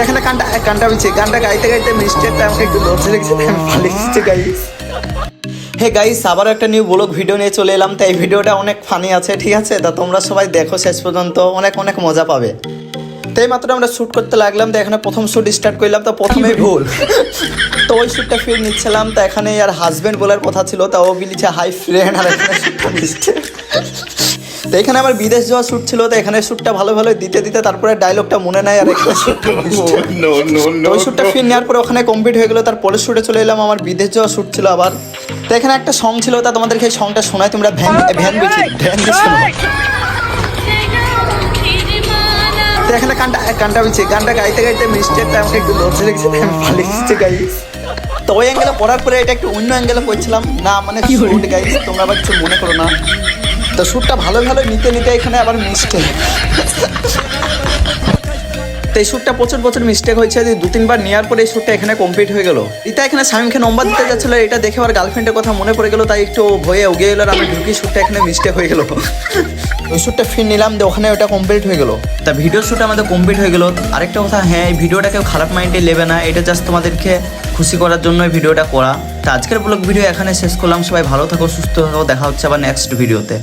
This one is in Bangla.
এখানে গানটা হচ্ছে গানটা গাইতে গাইতে মিস্টেকটা আমাকে একটু লজ্জা লেগেছে, আমি পালিয়েছি গাইস। হে গাইস, আবার একটা নিউ ব্লগ ভিডিও নিয়ে চলে এলাম। তো এই ভিডিওটা অনেক ফানি আছে, ঠিক আছে? তা তোমরা সবাই দেখো শেষ পর্যন্ত, অনেক অনেক মজা পাবে। তো এই মাত্র আমরা শ্যুট করতে লাগলাম, তো এখানে প্রথম শ্যুট স্টার্ট করলাম, তো প্রথমেই ভুল। তো ওই শ্যুটটা ফির নিচ্ছিলাম, তো এখানে আর হাজবেন্ড বলার কথা ছিল, তা ও বলেছে হাই ফ্রেন্ড, আর এখানে শ্যুটটা মিস্টেক। তো এখানে আমার বিদেশ যাওয়া শ্যুট ছিল, তো এখানে শ্যুটটা ভালো ভালো দিতে দিতে তারপরে ডায়লগটা মনে নাই, আর এখানে ওই শ্যুটটা ফির নেওয়ার পরে ওখানে কমপ্লিট হয়ে গেলো। তারপরে শ্যুটে চলে এলাম, আমার বিদেশ যাওয়া শ্যুট ছিল আবার। তো এখানে একটা সং ছিল, তা তোমাদেরকে এই সংটা শোনাই, তোমরা ভ্যান দিয়ে শোনো। তো এখানে গানটা হচ্ছে গানটা গাইতে গাইতে মিস্টেকটা আমাকে একটু লজ্জা লেগেছে, আমি পালিয়েছি গাইস। তো ওই অ্যাঙ্গেলে পড়ার পরে এটা একটু অন্য অ্যাঙ্গেলে পড়ছিলাম না, মানে শ্যুট গাইস, তোমরা আবার কিছু মনে করো না। তো শ্যুটটা ভালো ভালো নিতে নিতে এখানে আবার মিস্টেক। তো এই শ্যুটটা প্রচুর মিস্টেক হয়েছে, যে 2-3 বার নেওয়ার পরে এই শ্যুটটা এখানে কমপ্লিট হয়ে গেল। এটা এখানে শামিমকে নম্বর দিতে যাচ্ছিল, এটা দেখে আমার গার্লফ্রেন্ডের কথা মনে পড়ে গেল, তাই একটু ভয়ে উগে গেল, আর আমি ঢুকি শ্যুটটা এখানে মিস্টেক হয়ে গেল। ওই শ্যুটটা ফির নিলাম, যে ওখানে ওটা কমপ্লিট হয়ে গেল। তা ভিডিও শ্যুট আমাদের কমপ্লিট হয়ে গেল। আরেকটা কথা, হ্যাঁ, এই ভিডিওটা কেউ খারাপ মাইন্ডে নেবে না, এটা জাস্ট তোমাদেরকে খুশি করার জন্য এই ভিডিওটা করা। তা আজকের ব্লগ ভিডিও এখানে শেষ করলাম। সবাই ভালো থাকো, সুস্থ থাকো, দেখা হচ্ছে আবার নেক্সট ভিডিওতে।